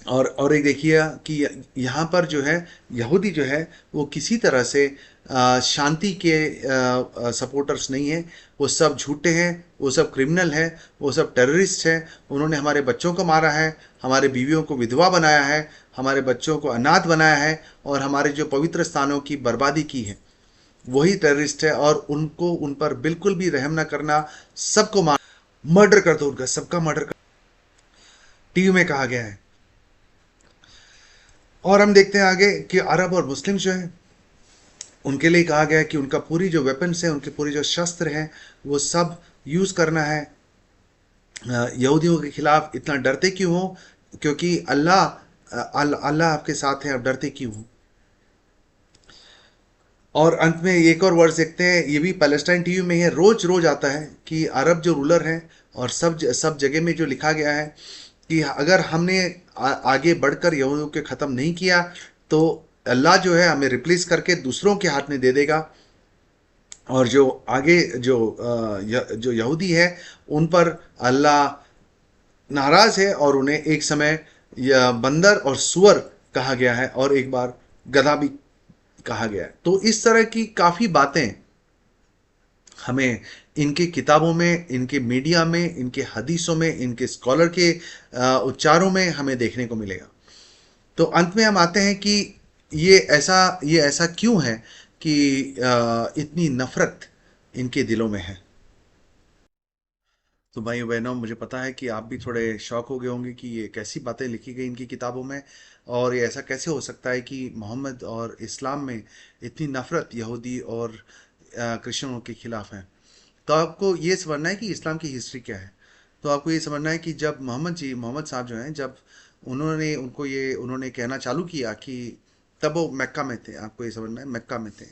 और एक देखिए कि यहाँ पर जो है यहूदी जो है वो किसी तरह से शांति के सपोर्टर्स नहीं है। वो सब झूठे हैं, वो सब क्रिमिनल हैं, वो सब टेररिस्ट हैं। उन्होंने हमारे बच्चों को मारा है, हमारे बीवियों को विधवा बनाया है, हमारे बच्चों को अनाथ बनाया है और हमारे जो पवित्र स्थानों की बर्बादी की है, वही टेररिस्ट है। और उनको उन पर बिल्कुल भी रहम ना करना, सबको मर्डर कर दो, उनका सबका मर्डर कर, टीवी में कहा गया है। और हम देखते हैं आगे कि अरब और मुस्लिम जो हैं उनके लिए कहा गया है कि उनका पूरी जो वेपन्स है, उनके पूरी जो शस्त्र हैं, वो सब यूज़ करना है यहूदियों के खिलाफ। इतना डरते क्यों हो? क्योंकि अल्लाह आपके साथ है, अब डरते क्यों हो? और अंत में एक और वर्ड्स देखते हैं, ये भी पैलेस्टाइन टीवी में है, रोज रोज आता है कि अरब जो रूलर हैं और सब जगह में जो लिखा गया है कि अगर हमने आगे बढ़कर यहूदियों के ख़त्म नहीं किया तो अल्लाह जो है हमें रिप्लेस करके दूसरों के हाथ में दे देगा। और जो आगे जो यहूदी है उन पर अल्लाह नाराज है और उन्हें एक समय यह बंदर और सुअर कहा गया है और एक बार गधा भी कहा गया है। तो इस तरह की काफ़ी बातें हमें इनकी किताबों में, इनके मीडिया में, इनके हदीसों में, इनके स्कॉलर के उच्चारों में हमें देखने को मिलेगा। तो अंत में हम आते हैं कि ये ऐसा क्यों है कि इतनी नफरत इनके दिलों में है। तो भाइयों बहनों, मुझे पता है कि आप भी थोड़े शौक हो गए होंगे कि ये कैसी बातें लिखी गई इनकी किताबों में, और ये ऐसा कैसे हो सकता है कि मोहम्मद और इस्लाम में इतनी नफरत यहूदी और क्रिश्चियनों के खिलाफ है। तो आपको ये समझना है कि इस्लाम की हिस्ट्री क्या है। तो आपको ये समझना है कि जब मोहम्मद साहब जो हैं, जब उन्होंने कहना चालू किया कि तब वो मक्का में थे। आपको ये समझना है, मक्का में थे।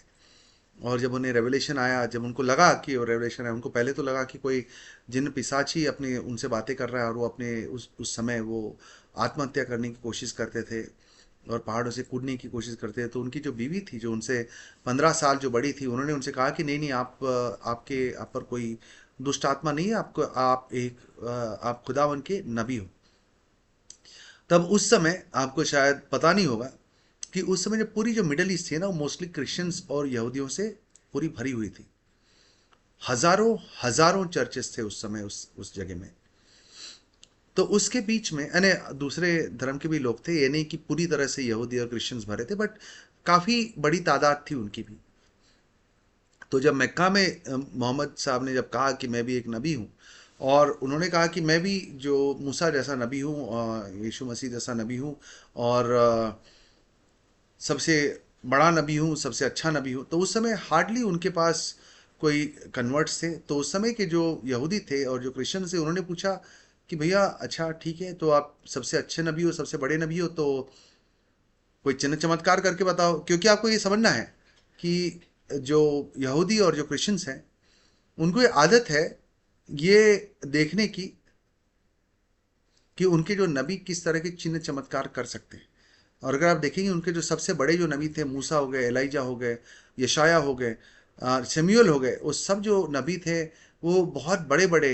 और जब उन्हें रेवलेशन आया, जब उनको लगा कि वो रेवलेशन है, उनको पहले तो लगा कि कोई जिन पिशाची अपने उनसे बातें कर रहा है, और वो अपने उस समय वो आत्महत्या करने की कोशिश करते थे और पहाड़ों से कूदने की कोशिश करते थे। तो उनकी जो बीवी थी, जो उनसे 15 साल जो बड़ी थी, उन्होंने उनसे कहा कि नहीं नहीं, आप पर कोई दुष्ट आत्मा नहीं है, आप खुदावन के नबी हो। तब उस समय आपको शायद पता नहीं होगा कि उस समय जो पूरी जो मिडल ईस्ट थी ना, वो मोस्टली क्रिश्चियंस और यहूदियों से पूरी भरी हुई थी। हजारों हजारों चर्चेस थे उस समय उस जगह में। तो उसके बीच में यानी दूसरे धर्म के भी लोग थे, ये नहीं कि पूरी तरह से यहूदी और क्रिश्चियंस भरे थे, बट काफ़ी बड़ी तादाद थी उनकी भी। तो जब मक्का में मोहम्मद साहब ने जब कहा कि मैं भी एक नबी हूँ, और उन्होंने कहा कि मैं भी जो मूसा जैसा नबी हूँ, यीशु मसीह जैसा नबी हूँ, और सबसे बड़ा नबी हूँ, सबसे अच्छा नबी हूँ, तो उस समय हार्डली उनके पास कोई कन्वर्ट्स थे। तो उस समय के जो यहूदी थे और जो क्रिश्चियन थे, उन्होंने पूछा कि भैया अच्छा ठीक है, तो आप सबसे अच्छे नबी हो, सबसे बड़े नबी हो, तो कोई चिन्ह चमत्कार करके बताओ। क्योंकि आपको ये समझना है कि जो यहूदी और जो क्रिश्चियंस हैं, उनको ये आदत है ये देखने की कि उनके जो नबी किस तरह के चिन्ह चमत्कार कर सकते हैं। और अगर आप देखेंगे, उनके जो सबसे बड़े जो नबी थे, मूसा हो गए, एलाइजा हो गए, यशाया हो गए, शमूएल हो गए, वो सब जो नबी थे वो बहुत बड़े बड़े,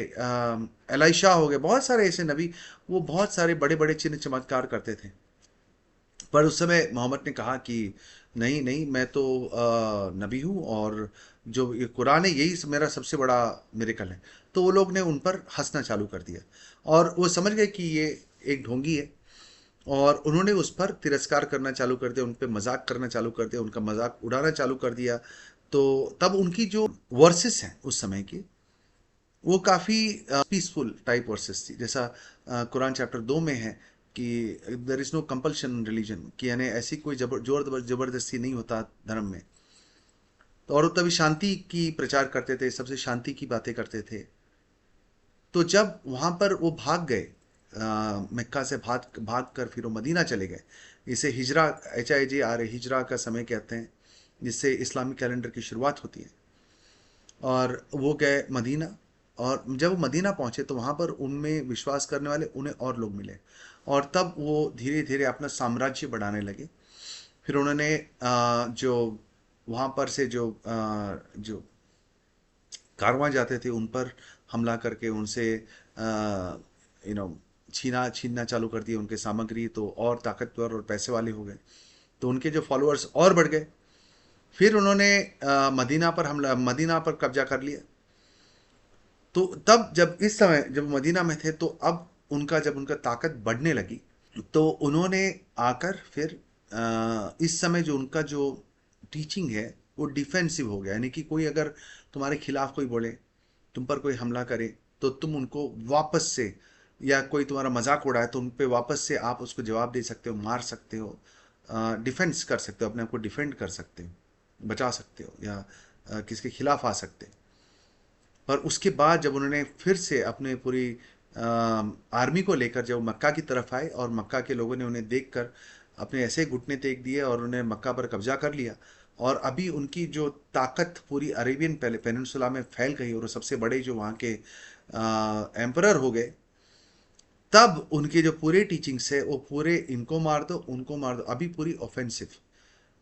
एलाइशा हो गए, बहुत सारे ऐसे नबी, वो बहुत सारे बड़े बड़े चिन्ह चमत्कार करते थे। पर उस समय मोहम्मद ने कहा कि नहीं नहीं, मैं तो नबी हूँ, और जो ये कुरान है यही मेरा सबसे बड़ा मिरेकल है। तो वो लोग ने उन पर हंसना चालू कर दिया, और वो समझ गए कि ये एक ढोंगी है, और उन्होंने उस पर तिरस्कार करना चालू कर दिया, उन पर मजाक करना चालू कर दिया, उनका मजाक उड़ाना चालू कर दिया। तो तब उनकी जो वर्सेस हैं उस समय की, वो काफ़ी पीसफुल टाइप वर्सेस थी, जैसा कुरान चैप्टर 2 में है कि there is no compulsion religion, कि यानी ऐसी कोई जबरदस्ती नहीं होता धर्म में। तो और वो तभी शांति की प्रचार करते थे, सबसे शांति की बातें करते थे। तो जब वहाँ पर वो भाग गए, मक्का से भाग भाग कर फिर वो मदीना चले गए। इसे हिजरा, HIJRA, हिजरा का समय कहते हैं, जिससे इस्लामिक कैलेंडर की शुरुआत होती है। और वो गए मदीना, और जब वो मदीना पहुंचे तो वहाँ पर उनमें विश्वास करने वाले उन्हें और लोग मिले, और तब वो धीरे धीरे अपना साम्राज्य बढ़ाने लगे। फिर उन्होंने जो वहाँ पर से जो कारवां जाते थे उन पर हमला करके उनसे छीनना चालू कर दिया उनके सामग्री, तो और ताकतवर और पैसे वाले हो गए, तो उनके जो फॉलोअर्स और बढ़ गए। फिर उन्होंने मदीना पर कब्जा कर लिया। तो तब जब इस समय जब मदीना में थे, तो अब जब उनका ताकत बढ़ने लगी, तो उन्होंने आकर फिर इस समय जो उनका जो टीचिंग है वो डिफेंसिव हो गया, यानी कि कोई अगर तुम्हारे खिलाफ कोई बोले, तुम पर कोई हमला करे, तो तुम उनको वापस से, या कोई तुम्हारा मजाक उड़ाए तो उन पे वापस से आप उसको जवाब दे सकते हो, मार सकते हो, डिफेंस कर सकते हो, अपने आप को डिफेंड कर सकते हो, बचा सकते हो, या किसके खिलाफ आ सकते हो। पर उसके बाद जब उन्होंने फिर से अपने पूरी आर्मी को लेकर जब मक्का की तरफ आए, और मक्का के लोगों ने उन्हें देखकर अपने ऐसे घुटने टेक दिए और उन्हें मक्का पर कब्जा कर लिया, और अभी उनकी जो ताकत पूरी अरेबियन पेनिनसुला में फैल गई, और वो सबसे बड़े जो वहाँ के एम्परर हो गए, तब उनके जो पूरे टीचिंग्स है वो पूरे, इनको मार दो उनको मार दो, अभी पूरी ऑफेंसिव,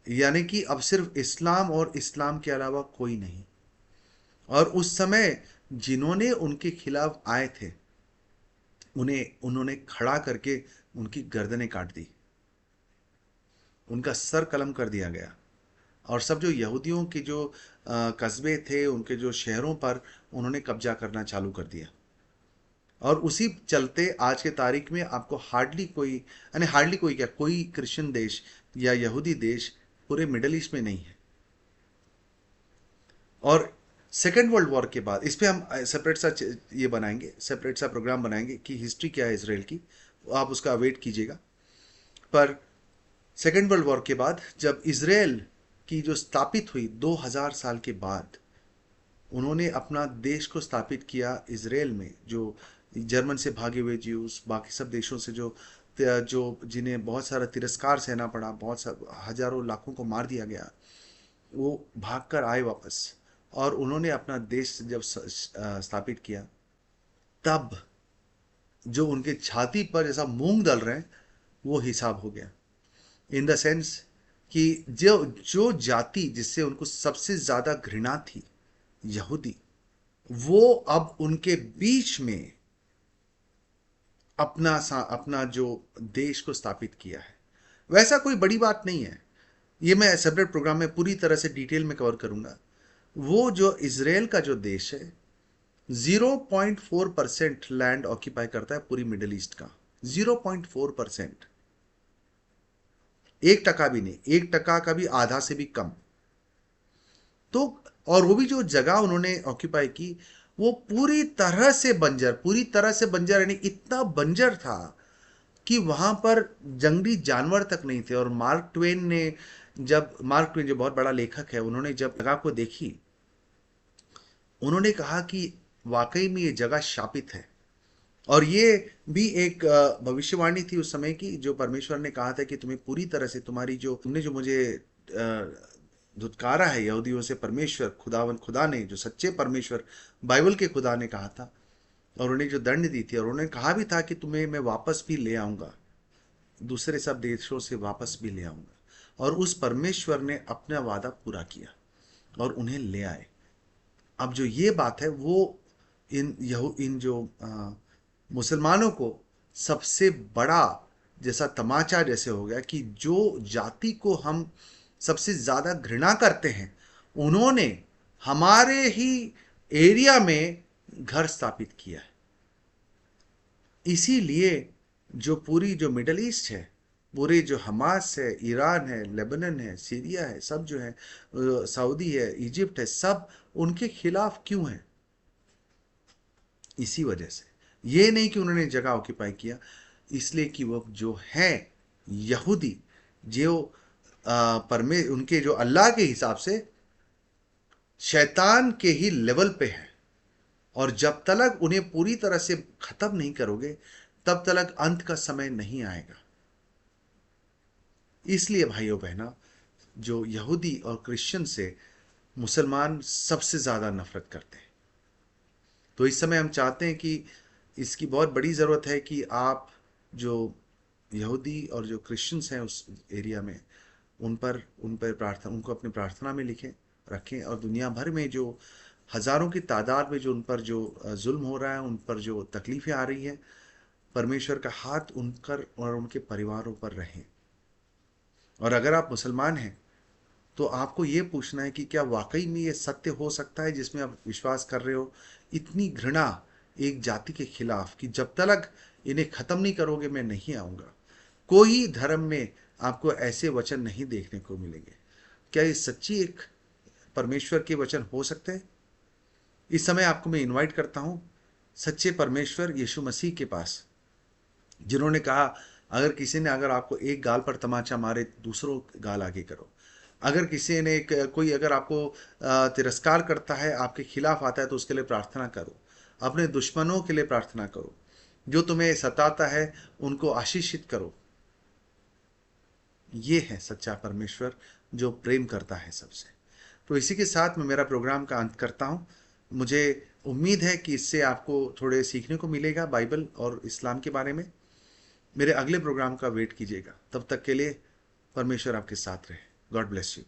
यानी कि अब सिर्फ इस्लाम और इस्लाम के अलावा कोई नहीं। और उस समय जिन्होंने उनके खिलाफ आए थे, उन्हें उन्होंने खड़ा करके उनकी गर्दनें काट दी, उनका सर कलम कर दिया गया, और सब जो यहूदियों के जो कस्बे थे, उनके जो शहरों पर उन्होंने कब्जा करना चालू कर दिया। और उसी चलते आज के तारीख में आपको हार्डली कोई, यानी हार्डली कोई क्या, कोई क्रिश्चियन देश या यहूदी देश पूरे मिडल ईस्ट में नहीं है। और सेकेंड वर्ल्ड वॉर के बाद, इस पे हम सेपरेट सा ये बनाएंगे, सेपरेट सा प्रोग्राम बनाएंगे कि हिस्ट्री क्या है इसराइल की, आप उसका वेट कीजिएगा। पर सेकेंड वर्ल्ड वॉर के बाद जब इसराइल की जो स्थापित हुई 2000 साल के बाद, उन्होंने अपना देश को स्थापित किया इसराइल में, जो जर्मन से भागे हुए ज्यूस, बाकी सब देशों से जो जो जिन्हें बहुत सारा तिरस्कार सहना पड़ा, बहुत सारा हजारों लाखों को मार दिया गया, वो भागकर आए वापस, और उन्होंने अपना देश जब स्थापित किया, तब जो उनके छाती पर जैसा मूंग दल रहे हैं वो हिसाब हो गया। इन द सेंस कि जो जो जाति जिससे उनको सबसे ज्यादा घृणा थी, यहूदी, वो अब उनके बीच में अपना जो देश को स्थापित किया है। वैसा कोई बड़ी बात नहीं है, ये मैं सेपरेट प्रोग्राम में पूरी तरह से डिटेल में कवर करूंगा। वो जो इसराइल का जो देश है, 0.4% लैंड ऑक्यूपाई करता है पूरी मिडिल ईस्ट का, 0.4%, 1% भी नहीं, 1% का भी आधा से भी कम। तो और वो भी जो जगह उन्होंने ऑक्यूपाई की, वो पूरी तरह से बंजर, पूरी तरह से बंजर, यानी इतना बंजर था कि वहां पर जंगली जानवर तक नहीं थे। और मार्क ट्वेन जो बहुत बड़ा लेखक है, उन्होंने जब जगह को देखी, उन्होंने कहा कि वाकई में ये जगह शापित है। और ये भी एक भविष्यवाणी थी उस समय की, जो परमेश्वर ने कहा था कि तुम्हें पूरी तरह से, तुमने जो मुझे धुतकारा है यहूदियों से, परमेश्वर खुदा ने, जो सच्चे परमेश्वर बाइबल के खुदा ने कहा था, और उन्हें जो दंड दी थी, और उन्होंने कहा भी था कि तुम्हें मैं वापस भी ले आऊंगा, दूसरे सब देशों से वापस भी ले आऊंगा। और उस परमेश्वर ने अपना वादा पूरा किया और उन्हें ले आए। अब जो ये बात है, वो इन जो मुसलमानों को सबसे बड़ा जैसा तमाचा जैसे हो गया कि जो जाति को हम सबसे ज्यादा घृणा करते हैं, उन्होंने हमारे ही एरिया में घर स्थापित किया है। इसीलिए जो पूरी जो मिडल ईस्ट है, पूरे जो हमास है, ईरान है, लेबनान है, सीरिया है, सब जो है, सऊदी है, इजिप्ट है, सब उनके खिलाफ क्यों है? इसी वजह से। ये नहीं कि उन्होंने जगह ऑक्यूपाई किया, इसलिए कि वो जो है यहूदी, जो उनके जो अल्लाह के हिसाब से शैतान के ही लेवल पे है, और जब तक उन्हें पूरी तरह से खत्म नहीं करोगे तब तक अंत का समय नहीं आएगा। इसलिए भाइयों बहनों, जो यहूदी और क्रिश्चियन से मुसलमान सबसे ज्यादा नफरत करते हैं। तो इस समय हम चाहते हैं कि इसकी बहुत बड़ी ज़रूरत है कि आप जो यहूदी और जो क्रिश्चियंस हैं उस एरिया में, उन पर प्रार्थना, उनको अपनी प्रार्थना में लिखें, रखें। और दुनिया भर में जो हज़ारों की तादाद में जो उन पर जो जुल्म हो रहा है, उन पर जो तकलीफ़ें आ रही हैं, परमेश्वर का हाथ उन पर और उनके परिवारों पर रहे। और अगर आप मुसलमान हैं तो आपको ये पूछना है कि क्या वाकई में ये सत्य हो सकता है जिसमें आप विश्वास कर रहे हो? इतनी घृणा एक जाति के खिलाफ कि जब तक इन्हें खत्म नहीं करोगे मैं नहीं आऊंगा। कोई धर्म में आपको ऐसे वचन नहीं देखने को मिलेंगे। क्या ये सच्ची एक परमेश्वर के वचन हो सकते हैं? इस समय आपको मैं इनवाइट करता हूं सच्चे परमेश्वर यीशु मसीह के पास, जिन्होंने कहा अगर आपको एक गाल पर तमाचा मारे दूसरों गाल आगे करो। अगर किसी ने कोई अगर आपको तिरस्कार करता है, आपके खिलाफ आता है, तो उसके लिए प्रार्थना करो। अपने दुश्मनों के लिए प्रार्थना करो। जो तुम्हें सताता है उनको आशीषित करो। ये है सच्चा परमेश्वर जो प्रेम करता है सबसे। तो इसी के साथ मैं मेरा प्रोग्राम का अंत करता हूँ। मुझे उम्मीद है कि इससे आपको थोड़े सीखने को मिलेगा बाइबल और इस्लाम के बारे में। मेरे अगले प्रोग्राम का वेट कीजिएगा। तब तक के लिए परमेश्वर आपके साथ रहे। God bless you.